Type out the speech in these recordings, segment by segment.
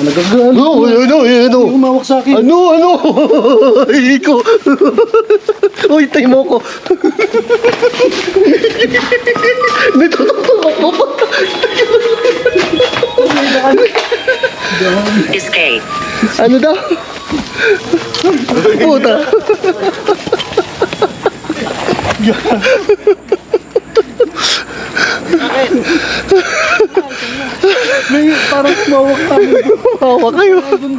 Nagagano. Ano? Umawak sa akin. Ano? Iko. Uy, tay mo ko. Nitututok mo pa. Escape. Ano daw? Puta. May parang umawak sa akin. Hawa kayo.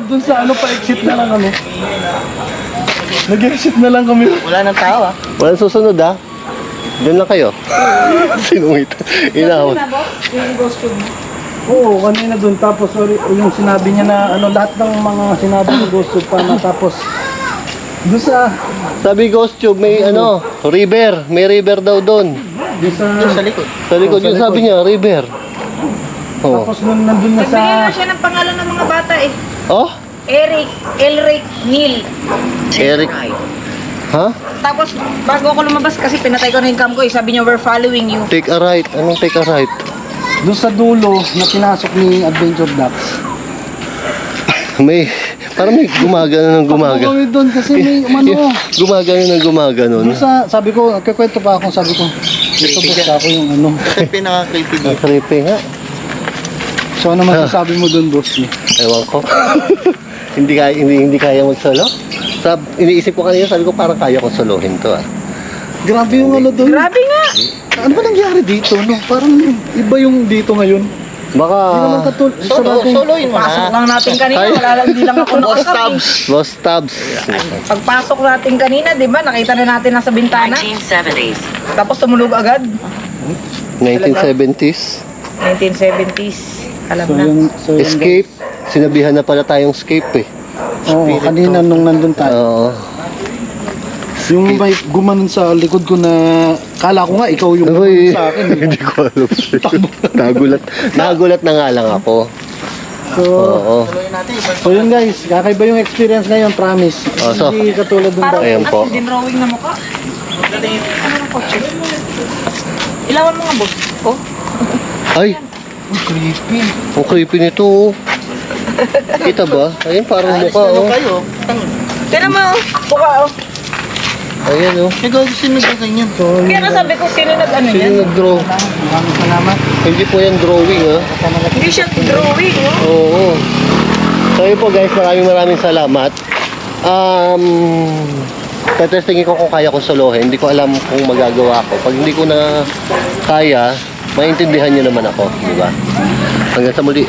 Dun sa ano pa exit na lang kami. Nag-exit na lang kami. Wala nang tao ah. Walang susunod ah. Diyan lang kayo. Sinungit. Inahon. Oo, kanina dun. Tapos yung sinabi niya na ano, lahat ng mga sinabi ni Ghost Tube pa na tapos dun sa Sabi Ghost Tube, may ano, river. May river daw doon. Sa likod. Sa likod yung sabi niya, river. Oh. tapos nung nandun na Nagbigay sa na siya ng pangalan ng mga bata eh. Oh? Eric, Elric, Neil. Eric. Ha? Tapos bago ako lumabas kasi pinatay ko na yung cam ko eh. Sabi niya, we're following you. Take a right. Anong take a right? dun sa dulo na pinasok ni Adventure Ducks. May, parang may gumagano ng Takbo kami dun kasi may umano. Gumagano ng gumagano. Dun sa, sabi ko, kakwento pa ako, sabi ko, ito boss ako yung ano. Ito pinaka-creepy Ang creepy nga. So ano masasabi mo dun, boss? Ewan ko. hindi kaya mag-solo? Iniisip ko kanina, sabi ko parang kaya kong solohin to ah. Grabe yung ano dun. Grabe nga. Ano ba nangyari dito, no? Parang iba yung dito ngayon. Baka... Hindi naman Soloin mo Pasok na. lang natin kanina. Ay. Wala lang, hindi lang ako Boss nakasama eh. Tabs. Boss Tabs. Pagpasok natin kanina, di ba? Nakita na natin nasa bintana. 1970s. Tapos tumulog agad. 1970s. 1970s. Alam So na. yun, Escape. Sinabihan na pala tayong escape eh. Oo, kanina nung nandun tayo. Oo. Yung may gumanon sa likod ko na, kala ko nga ikaw yung Uy, gumanon sa akin. Eh. hindi ko alam. Nagulat na nga lang ako. So, Oo. so yun guys, kakaiba yung experience ngayon, promise. Oh, so- Hindi katulad ng Parang Ayan po. din drawing na mukha. Ano ng kotse? Ilawan mo nga, boss. Oh. Ay, creepy. ang creepy nito oh. Kita ba? Ayun, parang mukha oh. kayo. Tinan mo, mukha oh. Ayan oh. Ikaw gusto nagkaganyan. So, Kaya nasabi ko, sino nag-ano Sino yan? nag-draw? maraming salamat. Hindi po yan drawing ah. Hindi siya drawing, oh. Oo. So yun po guys, maraming salamat. Tatestingin ko kung kaya ko solohin. Hindi ko alam kung magagawa ko. Pag hindi ko na kaya, maintindihan nyo naman ako, di ba? Hanggang sa muli.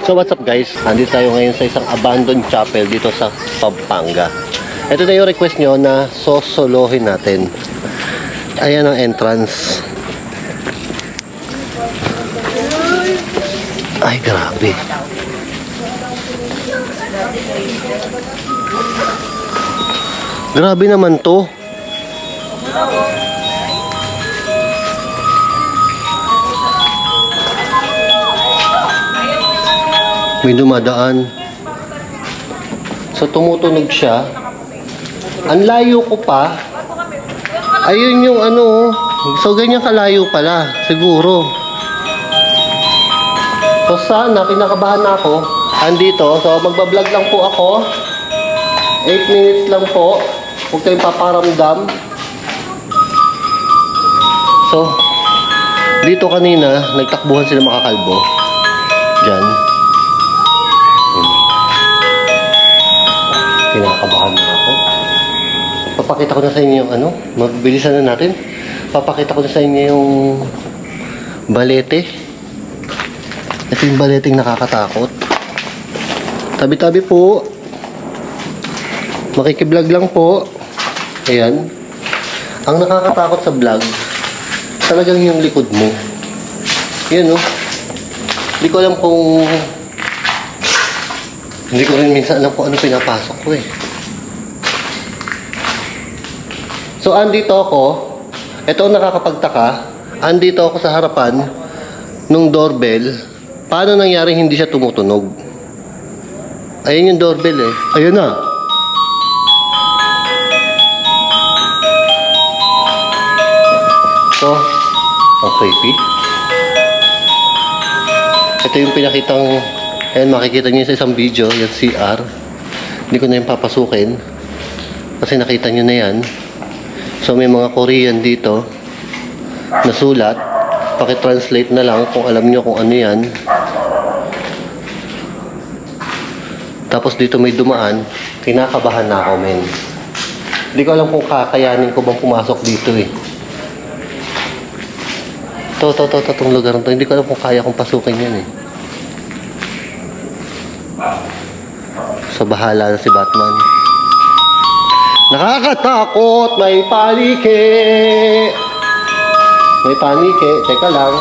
So what's up guys? Andito tayo ngayon sa isang abandoned chapel dito sa Pampanga. Ito na yung request nyo na sosolohin natin. Ayan ang entrance. Ay, grabe. Grabe naman to. May dumadaan. So tumutunog siya. Ang layo ko pa. Ayun yung ano. So ganyan kalayo pala. Siguro. So sana, kinakabahan na ako. Andito. So magbablog lang po ako. 8 minutes lang po. Huwag kayong paparamdam. So, dito kanina, nagtakbuhan sila makakalbo. Diyan. Kinakabahan na ako. Papakita ko na sa inyo yung ano. Magbilisan na natin. Papakita ko na sa inyo yung balete. Ito yung baleteng nakakatakot. Tabi-tabi po. Makikiblog lang po. Ayan. Ang nakakatakot sa vlog, talagang yung likod mo. Yan oh. Hindi ko alam kung... Hindi ko rin minsan alam kung ano pinapasok ko eh. So, andito ako. Ito ang nakakapagtaka. Andito ako sa harapan nung doorbell. Paano nangyari hindi siya tumutunog? Ayun yung doorbell eh. Ayun na. So, ang creepy. Ito yung pinakitang Ayan, makikita niyo sa isang video, yung CR. Hindi ko na yung papasukin. Kasi nakita niyo na yan. So, may mga Korean dito na sulat. Pakitranslate na lang kung alam niyo kung ano yan. Tapos dito may dumaan. Kinakabahan na ako, men. Hindi ko alam kung kakayanin ko bang pumasok dito eh. Itong lugar na to. Hindi ko alam kung kaya kong pasukin yan eh. So, bahala na si Batman. Nakakatakot! May panike! May panike. Teka lang.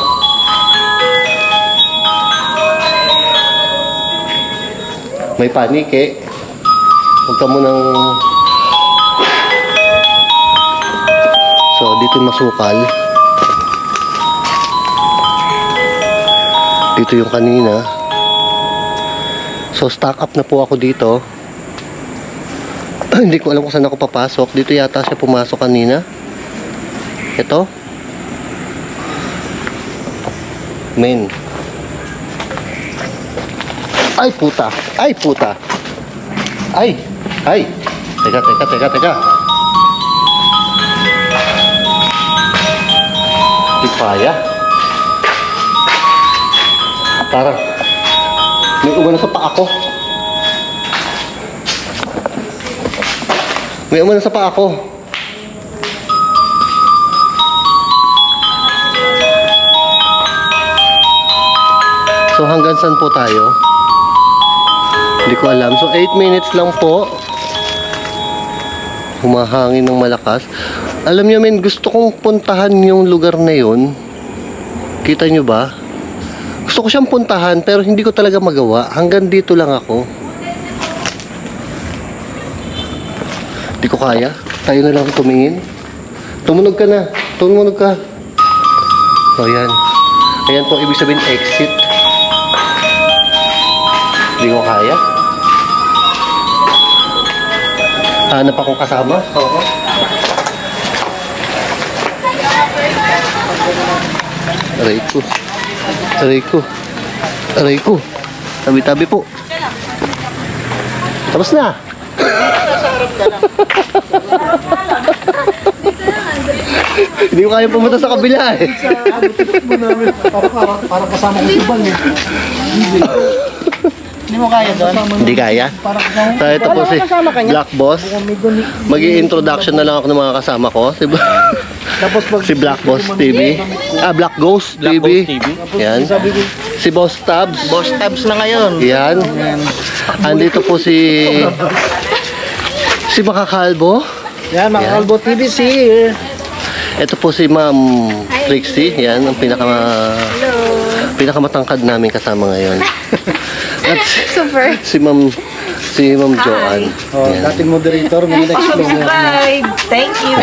May panike. Huwag ka munang... So, dito yung masukal. Dito yung kanina. So, stock up na po ako dito. Hindi ko alam kung saan ako papasok. Dito yata siya pumasok kanina. Ito. Men. Ay, puta. Ay, puta. Ay. Ay. Teka. Di kaya. Parang may umano sa paa ko. May umano sa paa ko. So hanggang saan po tayo? Hindi ko alam. So 8 minutes lang po. Humahangin ng malakas. Alam niyo men, gusto kong puntahan yung lugar na yun. Kita niyo ba? Gusto ko siyang puntahan pero hindi ko talaga magawa. Hanggang dito lang ako. Hindi ko kaya. Tayo na lang tumingin. Tumunog ka na. Tumunog ka. So yan. Ayan po ibig sabihin exit. Hindi ko kaya. Hanap akong kasama. Oo. Aray ko. Tabi-tabi po. Tapos na. Hindi ko kaya pumunta sa kabila eh. Para kasama ko si Bal eh. Hindi mo kaya doon? Hindi kaya. So, ito po si Black Boss. Mag-i-introduction na lang ako ng mga kasama ko. Tapos pag Si Black Boss TV. Black Ghost TV. Yan. Si Boss Tabs. Boss tabs na ngayon. Yan. Andito po si Makakalbo. yan, mga Kalbo TV si Ito po si Ma'am Trixie. Yan, ang pinakamatangkad namin kasama ngayon. At Super. si Ma'am Joanne. Yan. dating moderator, may na-explain na. Subscribe. Thank you.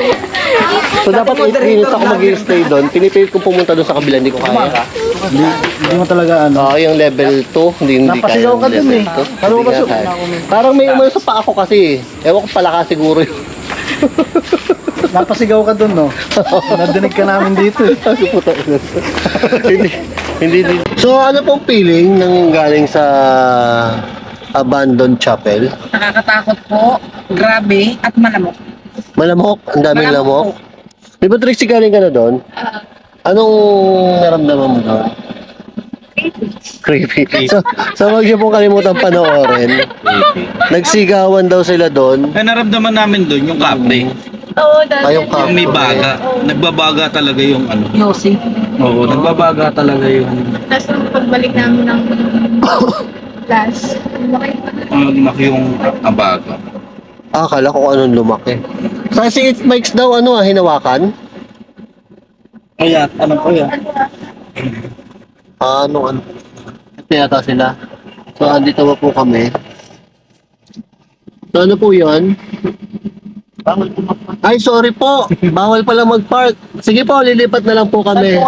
So dapat 8 minutes ako mag-stay doon. Pinipilit kong pumunta doon sa kabila, hindi ko kaya. Hindi mo talaga ano. Yung level 2, hindi kaya. Napasigaw ka dun eh. Ano ba Hindi kaya. Parang may umano sa paa ko kasi. Ewan ko pala ka siguro yun. Napasigaw ka dun, no? Nadinig ka namin dito eh. hindi. So ano pong feeling nang galing sa abandoned chapel? Nakakatakot po. Grabe. At malamok. Malamok, ang daming lamok. Di ba Trixie galing ka na doon? Anong naramdaman mo doon? Creepy. So wag niyo pong kalimutan panoorin. Nagsigawan daw sila doon. Ay, naramdaman namin doon yung kape. Oo, dati. Yung Yung may baga. Nagbabaga talaga yung ano. Yossi. Oo, nagbabaga talaga yung Tapos nung pagbalik namin ng class, lumaki yung abaga. Akala ko anong lumaki. Sa si It Mikes daw hinawakan? Kaya, ano po yan? Ano? Ito yata sila. So, andito pa po kami. So, ano po yan? Ay, sorry po. Bawal pala mag-park. Sige po, lilipat na lang po kami.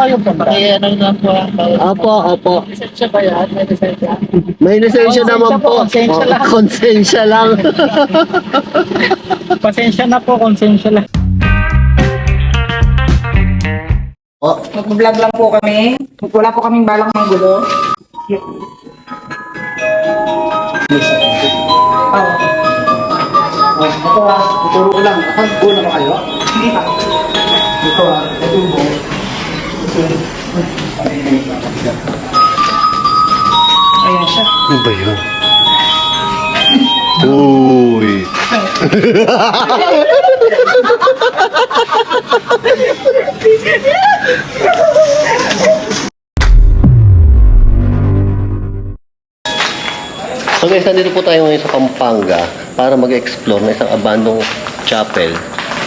Opo. lisensya ba yan? May lisensya? May lisensya naman po. Konsensya lang. Konsensya lang. Pasensya na po. Konsensya lang. Mag-vlog lang po kami. Wala po kaming balak ng gulo. Oh, ito ituro ko lang. Ito, buo na ba kayo? Hindi pa. Ito ito yung buo. Ayan siya. Ano ba yun? Uy! So guys, nandito po tayo ngayon sa Pampanga para mag-explore ng isang abandoned chapel.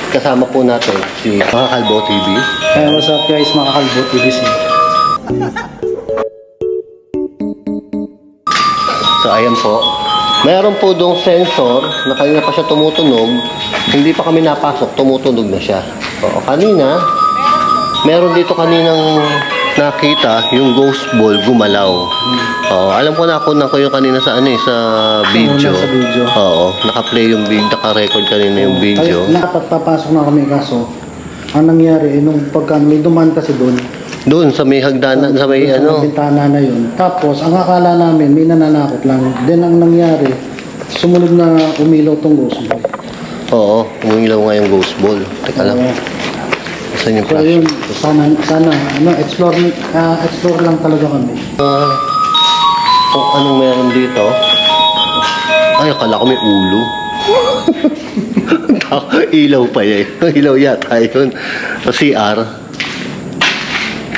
Kasama po natin si Mga Kalbo TV. Hey, what's up guys, mga Kalbo TVC. So ayan po. Mayroon po doong sensor na kanina pa siya tumutunog. Hindi pa kami napasok, tumutunog na siya. Oo, kanina, meron dito kaninang nakita yung ghost ball gumalaw. Oo, alam ko na ako yung kanina sa sa video. Sa video. Oo, naka-play yung video, naka-record kanina yung video. Kaya papasok na kami kaso, ang nangyari, nung pagka may duman kasi doon, Doon sa may hagdanan, sa may sa bintana na yun. Tapos, ang akala namin, may nananakot lang. Then, ang nangyari, sumunod na umilaw tong ghost ball. Oo, umilaw nga yung ghost ball. Teka lang, saan yung So, flash? yun, sana, explore lang talaga kami. Kung anong meron dito. Ay, akala ko may ulo. Ilaw pa yan. Ilaw yata yun. Sa CR.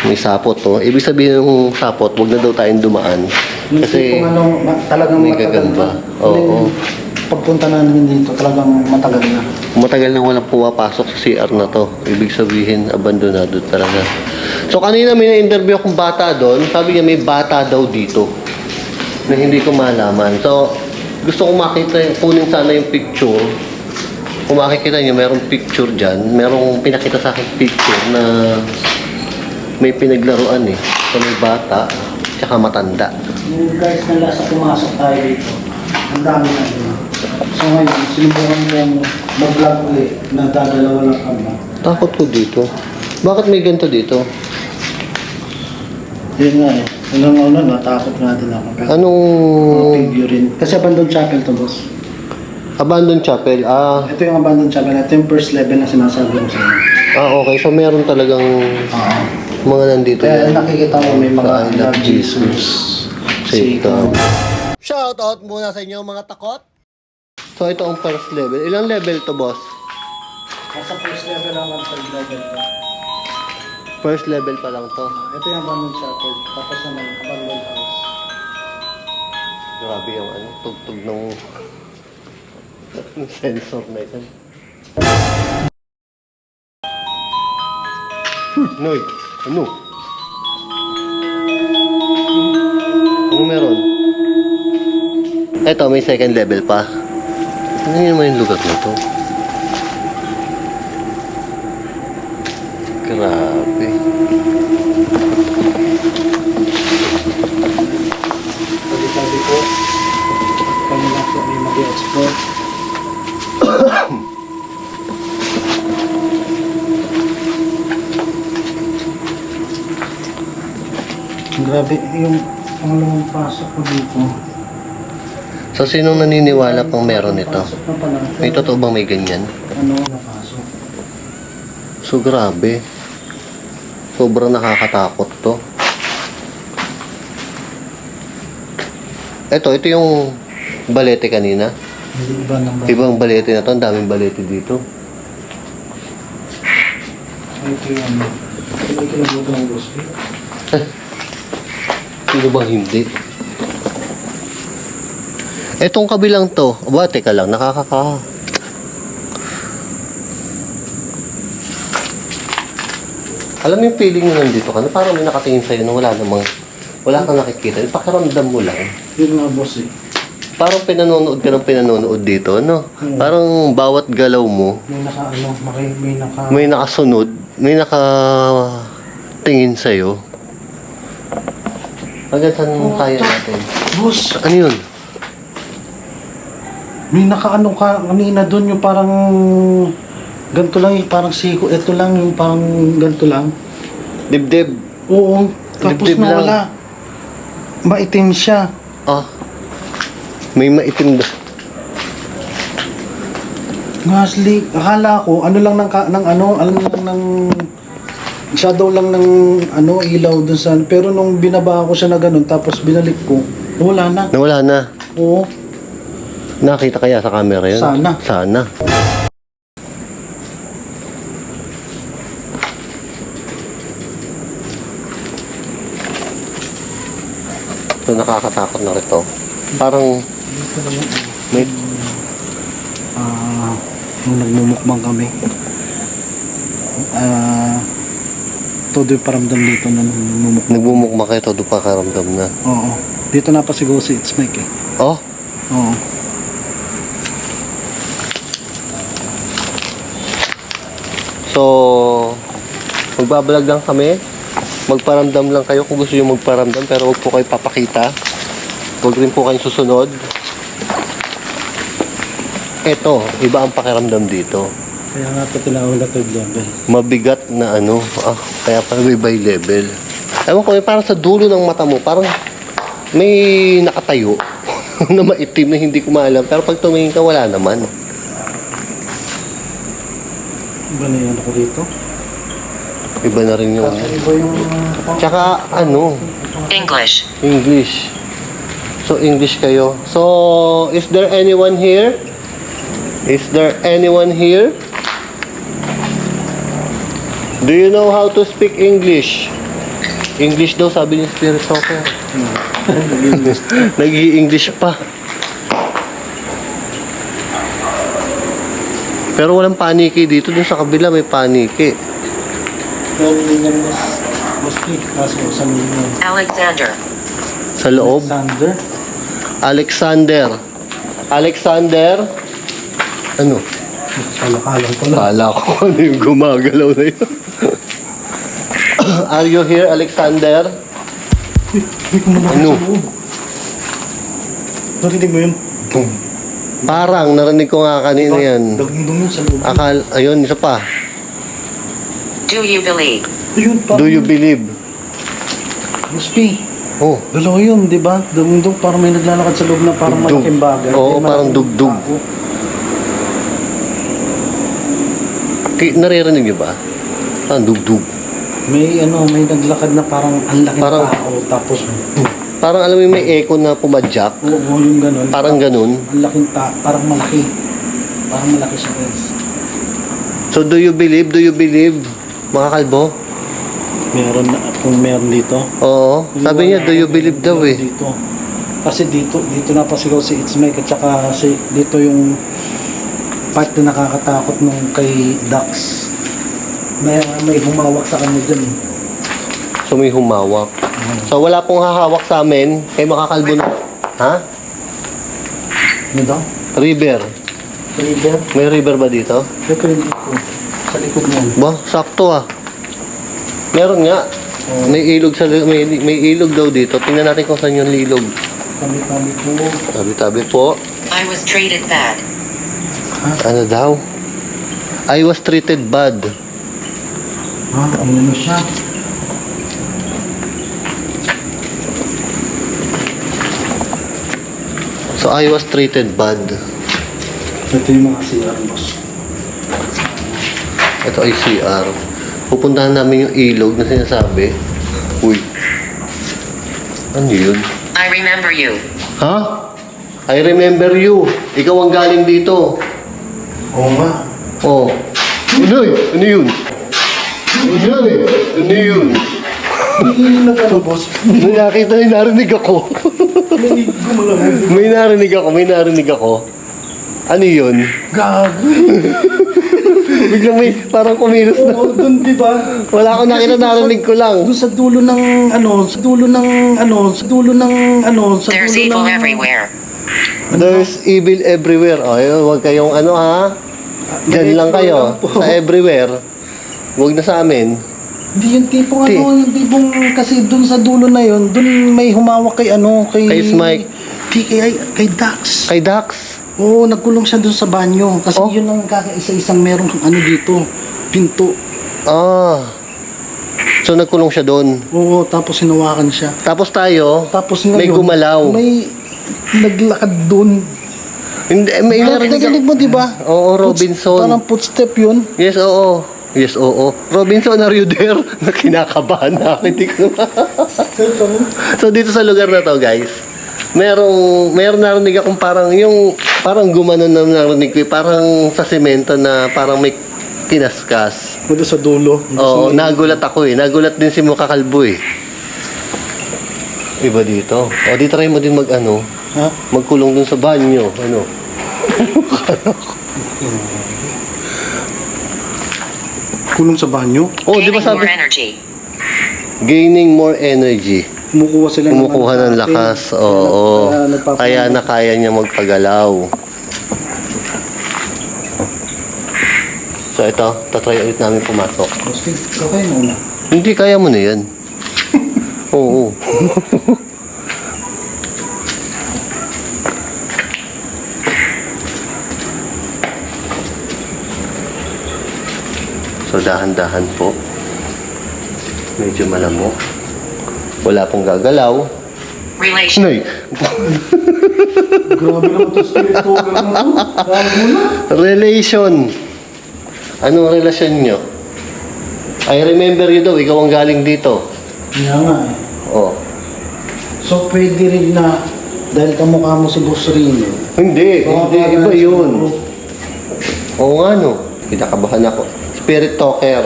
May sapot to. Ibig sabihin ng sapot, huwag na daw tayong dumaan. Kasi Kung talagang may matagal gagamba. na. Oo. Pagpunta namin dito, talagang matagal na. matagal nang walang pumapasok sa CR na to. Ibig sabihin, abandonado talaga. So, kanina may na-interview akong bata doon. Sabi niya may bata daw dito na hindi ko malaman. So, gusto ko makita, kunin sana yung picture. Kung makikita niyo, merong picture dyan. Merong pinakita sa akin picture na may pinaglaruan eh. So, may bata, tsaka matanda. Yung guys na lasa pumasok tayo dito, ang dami na yun. So ngayon, sinubukan mong mag-vlog ulit na dadalawa lang kami. Takot ko dito. Bakit may ganito dito? Yun nga eh. Unang-una, natakot natin ako. Pero Anong figure rin. Kasi abandoned chapel to, boss. abandoned chapel? Ito yung abandoned chapel. Ito yung first level na sinasabi ko sa inyo. Okay. So, meron talagang mga nandito Kaya yan. nakikita mo may mga I love Jesus. Si ikaw. Shoutout muna sa inyo mga takot. So ito ang first level. Ilang level to, boss? Nasa first level naman, third level to. First level pa lang to. Ito yung abandoned chapel. Tapos naman, abandoned house. Grabe yung tugtog ng sensor na ito. Noy, ano? Ano meron? Eto, may second level pa. Ano yun naman yung lugar na to? Grabe. Sabi ko, kami lang po may mag-explore. Grabe, yung pangalawang pasok ko dito. So, sinong naniniwala pang meron ito? Pasok na pala. May totoo bang may ganyan? Ano, napasok. So, grabe. Sobrang nakakatakot to. Ito yung balete kanina. Hindi iba naman. Ibang balete na to. Ang daming balete dito. Ito yung, hindi kinabuto ng gospel. Sino bang hindi? Etong kabilang to. Aba, teka lang. Nakakaka. Alam mo yung feeling na nandito ka na parang may nakatingin sa'yo na wala kang nakikita. Yung pakiramdam mo lang. Yun nga, boss eh. Parang pinanonood ka ng pinanonood dito, no? Parang bawat galaw mo, May naka, may nakasunod, may nakatingin sa'yo. Hanggang saan kaya natin? boss, Ano yun? may nakaano ka kanina doon yung parang ganito lang yung parang siko. Ito lang yung parang ganito lang. Dibdib. Oo, tapos Dibdib lang. nawala. Maitim siya. Ah, May maitim ba? Gas leak. Akala ko, ano lang ng ano, alam lang ng shadow lang ng ano, ilaw dun sa, pero nung binaba ko siya na ganun, tapos binalik ko, wala na. Nawala na. Oo. Nakita kaya sa camera yun? Sana. Sana. So, nakakatakot na rin to. Parang Dito naman, may nung nagmumukbang kami, todo yung paramdam dito na nagmumukbang. nagbumukma kayo, todo pa karamdam na. Oo. Dito na pa siguro si It's Mike eh. Oh, Oo. so magbabalag lang kami. Magparamdam lang kayo kung gusto nyo magparamdam, pero huwag po kayo papakita. Huwag rin po kayong susunod. Eto, iba ang pakiramdam dito. Kaya nga ito tinawag na third level. Mabigat na ano, kaya parang may by level. Ewan ko, parang sa dulo ng mata mo, parang may nakatayo na maitim na hindi ko maalam. Pero pag tumingin ka, wala naman. Iba na yan ako dito. Iba na rin yung... Iba yung... Tsaka ano, English. English. So, English kayo. So, is there anyone here? Is there anyone here? Do you know how to speak English? English daw, sabi ni Spirit Talker. Nag-i-English pa. Pero walang paniki dito. Dun sa kabila may paniki. Pero hindi niya mas click. Kaso sa mga... Alexander. Sa loob. Alexander. Alexander. Alexander. Ano? Kalakalan ko lang. Kala ko ano yung gumagalaw na yun. Are you here, Alexander? Hindi ko naman Ano? sa loob. Narinig mo yun? Boom. Parang narinig ko nga kanina yan. Dagundong yun sa loob. Ayun, isa pa. Do you believe? Ayun, parang... Do you believe? Muspi. Oh, Dalawa yun, di ba? Dagundong parang may naglalakad sa loob na parang Dugdug. malaking bagay. Oo, Di, parang malaking dugdug. tao. naririnig niyo ba? Parang dugdug. May ano, may naglakad na parang ang laking Parang- tao. Tapos, boom. Parang alam mo yung may echo na pumadyak. Oo, yung ganun. Parang ganun. Ang laking parang malaki. Parang malaki siya, guys. So, do you believe? Do you believe? Mga kalbo? Meron na, kung meron dito. Oo. Sabi niya, do you believe daw eh. Dito. Kasi dito napasigaw si It's Mike at saka dito yung part na nakakatakot nung kay Dax. May humawak sa kanya dyan eh. So, may humawak. So, wala pong hahawak sa amin. Kay makakalbo na. Ha? Ano daw? River. River? May river ba dito? Ito yung dito. Sa likod niyan. Ba, sakto ah. Meron nga. May ilog may ilog daw dito. Tingnan natin kung saan yung ilog. Kami po. Tabi-tabi po. I was treated bad. Ano daw? I was treated bad. Ha? Ano siya? So, I was treated bad. Ito yung mga CR, boss. Ito ay CR. Pupuntahan namin yung ilog na sinasabi. Uy. Ano yun? I remember you. Ha? I remember you. Ikaw ang galing dito. Oo nga. Oh. Ano yun? Ano yun? Ano yun eh? Ano yun? Hindi na ano, boss. May nakita, may narinig ako. May gumalamog. May narinig ako. Ano yun? Gago. Biglang may parang kumilos na. Oo, dun, di ba? Wala akong nakita, narinig ko lang. Doon sa dulo ng ano, sa dulo ng ano, sa dulo ng ano, sa There's dulo evil ng... everywhere. There's evil everywhere. O, yun, huwag kayong ano ha. Diyan lang kayo. Sa everywhere. Huwag na sa amin. Hindi yung tipong Ti. ano, yung tipong kasi doon sa dulo na yun, doon may humawak kay ano, kay... Kay Smike. Kay Dax. Kay Dax. Oo, nagkulong siya doon sa banyo. Kasi Oh. yun ang kakaisa-isang merong ano dito, pinto. Ah. So nagkulong siya doon. Oo, tapos hinawakan siya. Tapos tayo, Tapos may ngayon, gumalaw. May naglakad doon. Hindi, may Narinig mo, di ba? Oo, Robinson. Parang footstep yun. Yes, oo. Yes, oo. Robinson, are you there? Na kinakabahan na ako. Hindi ko So, dito sa lugar na to, guys, meron narinig akong parang gumanon na narinig ko. Parang sa semento na parang may kinaskas. Pwede sa dulo. Oo, nagulat ako eh. Nagulat din si Mukha Kalbo eh. Iba dito. O, di try mo din Ha? magkulong dun sa banyo. Ano? Kulong sa banyo. Oh, di ba Gaining more sabi? energy. Gaining more energy. Kumukuha sila Kumukuha ng lakas. Oo. Kaya na kaya niya magpagalaw. So ito, tatry ulit namin pumasok. Basta, kakay mo na. Hindi, kaya mo na yan. Oo. So dahan-dahan po. Medyo malamok. Wala pong gagalaw. Relation. Nay! Grabe naman ito, spirit talker mo to. Grabe mo na. Relation. Anong relasyon nyo? I remember you daw, ikaw ang galing dito. Kaya nga eh. Oh. So pwede rin na, dahil kamukha mo si Boss Rino. Hindi, iba yun. Oo nga no, kinakabahan ako. Spirit talker.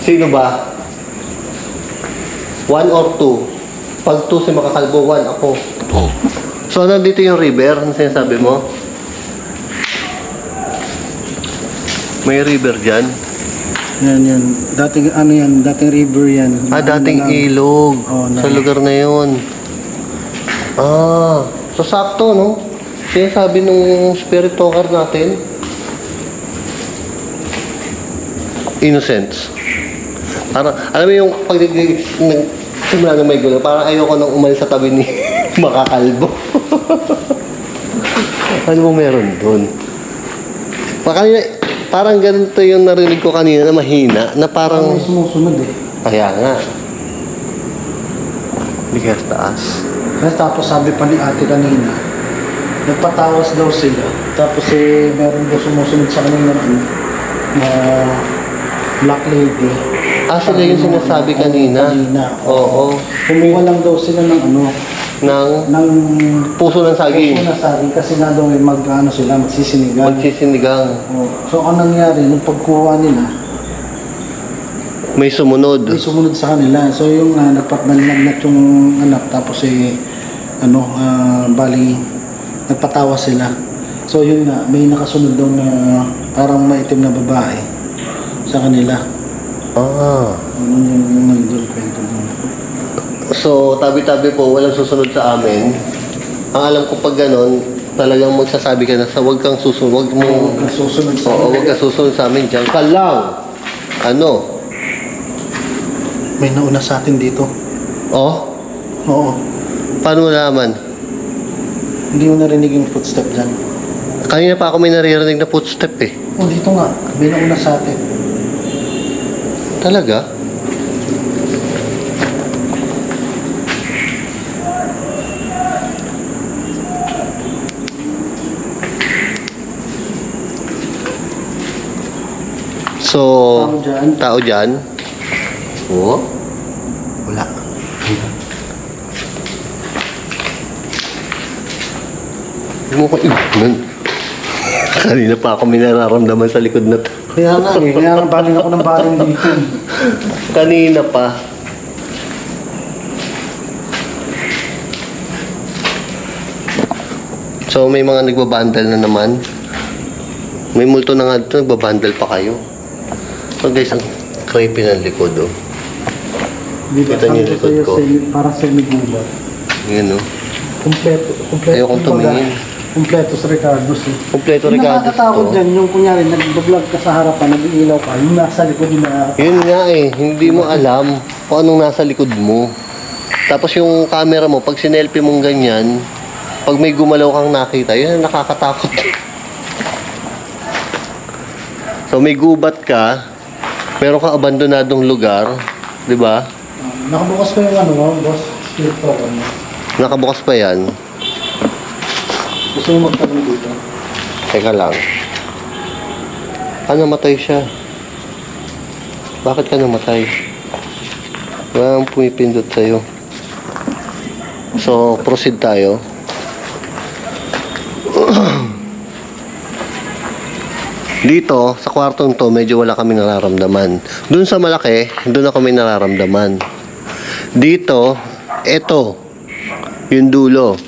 Sino ba? 1 or 2? Pag 2 si Makakalbo, 1 ako. So nandito yung river, ano sinasabi mo? May river dyan? Yan. Dating dating river yan. Dating ilog. Oo, Sa lugar na yun. So sakto, no? Sinasabi nung spirit talker natin. Innocence. Parang, alam mo yung pag simula na may gulo, parang ayoko nang umalis sa tabi ni Makakalbo. Ano mo meron doon? Parang ganito yung narinig ko kanina na mahina, na Parang parang, may sumusunod eh. kaya nga. Bigas taas. Tapos sabi pa ni ate kanina, nagpatawas daw sila. Tapos meron daw sumusunod sa kanina na black lady. Sila yung sinasabi kanina. Oo. Kumuha lang daw sila ng Ng puso ng saging. puso na saging kasi nga daw may magsisinigan. Magsisinigang. So anong nangyari, nung pagkuha nila, May sumunod. may sumunod sa kanila. So yung nagpatnalagnat yung anak, tapos bali, nagpatawa sila. So yun nga, may nakasunod daw na parang maitim na babae sa kanila. Ano yung nandun kwento doon. So, tabi-tabi po, walang susunod sa amin. Ang alam ko pag ganon, talagang magsasabi ka na sa wag kang susunod, wag mo, Huwag kang susunod sa oo, wag kang susunod sa amin, diyan ka lang. Ano? May nauna sa atin dito. Oh? Oo. Paano mo nalaman? Hindi mo narinig yung footstep dyan. Kanina pa ako may naririnig na footstep eh. Oh, dito nga. May nauna sa atin. Talaga? So, tao dyan? Oo. Wala. Hindi mo ko ibunan. Kanina pa ako may nararamdaman sa likod na to. Kaya nga eh. Kaya nga baling ako ng baling dito. Kanina pa. So, may mga nagbabandal na naman. May multo na nga dito, nagbabandal pa kayo. So guys, ang creepy ng likod, oh. Diba? Kita niyo yung likod ko. Parang semi-gubat. Yan, oh. Kompleto. Ayokong tumingin. Kompleto sa Ricardo's eh. Kompleto Yung Ricardo's nakakatakot to. dyan, yung kunyari, nag-vlog ka sa harapan, nag-iilaw ka, yung nasa likod yung Yun nga eh, hindi mo alam kung anong nasa likod mo. Tapos yung camera mo, pag sinelfie mong ganyan, pag may gumalaw kang nakita, yun ang nakakatakot. So may gubat ka, meron kang abandonadong lugar, di ba? Nakabukas ko yung boss, spirit talker mo. Nakabukas pa yan. Gusto mo magtanong dito? Teka lang. Namatay siya. Bakit ka namatay? Walang pumipindot sa'yo. So, proceed tayo. Dito, sa kwartong to, medyo wala kami nararamdaman. Doon sa malaki, doon ako may nararamdaman. Dito, eto, yung dulo.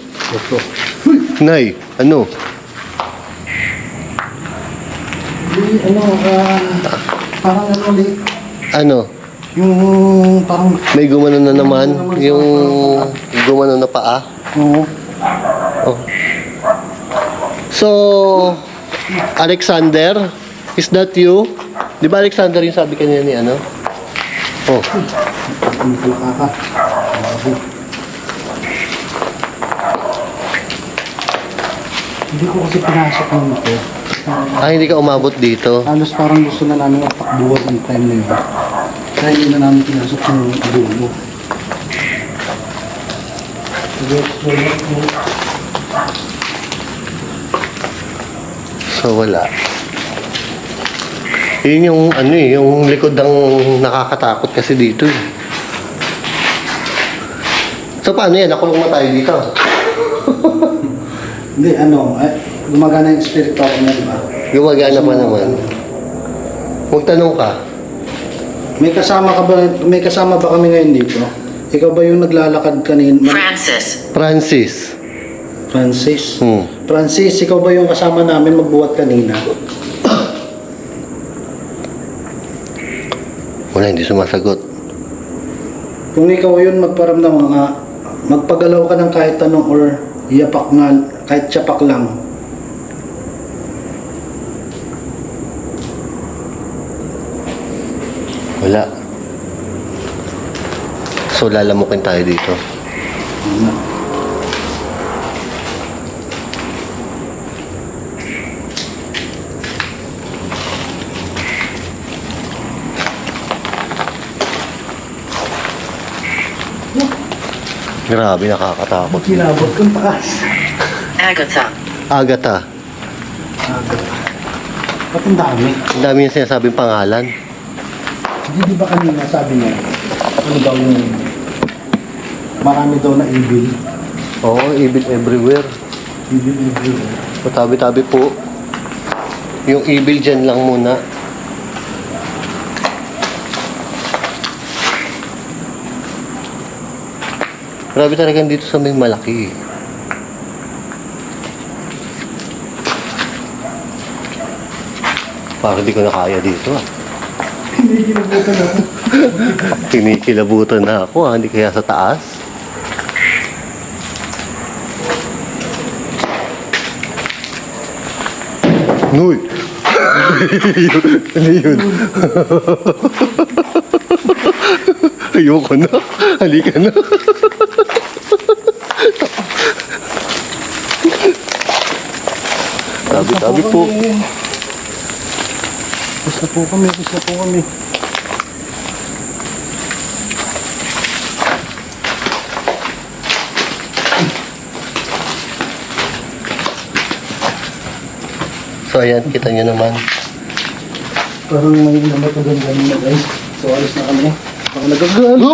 Nay, ano? Parang ano ulit. Ano? Yung parang, May gumano na naman. Yung gumano na paa. oo. Oh. So, Alexander, is that you? Di ba Alexander yung sabi kanina ni ano? Oh, Hindi pala kaka. Hindi ko kasi pinasok ng ito. hindi ka umabot dito. Halos parang gusto na namin magpakbuwag ng time na yun. Kaya hindi na namin pinasok ng dulo. So, wala. Yun yung ano eh, yung likod ng nakakatakot kasi dito eh. So, paano yan? Nakulong na tayo dito. Hindi, gumagana yung spirit power na, di ba? Gumagana pa naman. Magtanong ka. May kasama ba kami ngayon dito? Ikaw ba yung naglalakad kanina? Francis. Francis. Francis? Hmm. Francis, ikaw ba yung kasama namin magbuhat kanina? Wala, hindi sumasagot. Kung ikaw yun magparamdam nga, magpagalaw ka ng kahit anong or yapak nga, kahit tsapak lang. Wala. So, lalamukin tayo dito. Grabe, nakakatakot. Kinabot kong taas. Agatha. Agatha. Ba't ang dami? Ang dami yung sinasabing pangalan. Hindi di ba kanina sabi niya, ano daw yung marami daw na evil. Oo, evil everywhere. Evil everywhere. Patabi-tabi po. Yung evil dyan lang muna. Grabe talaga dito sa may malaki. Parang di ko na kaya dito ah. Kinikilabutan ako. Kinikilabutan na ako ah. Hindi kaya sa taas. Nuy! Ano yun? Ayoko na. Halika na. Tabi-tabi po. Gusto po kami. So ayan, kita nyo naman. Parang may naman ito doon ganun na guys. So alis na kami. Baka nagagano. Ano?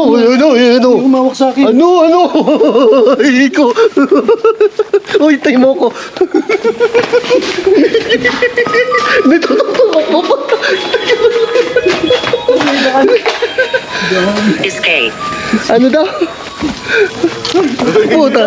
Hindi umawak sa akin. Ano? Ay, ko. Uy, tayo mo ko. Natututok mo pa. Escape. Ano daw? Puta.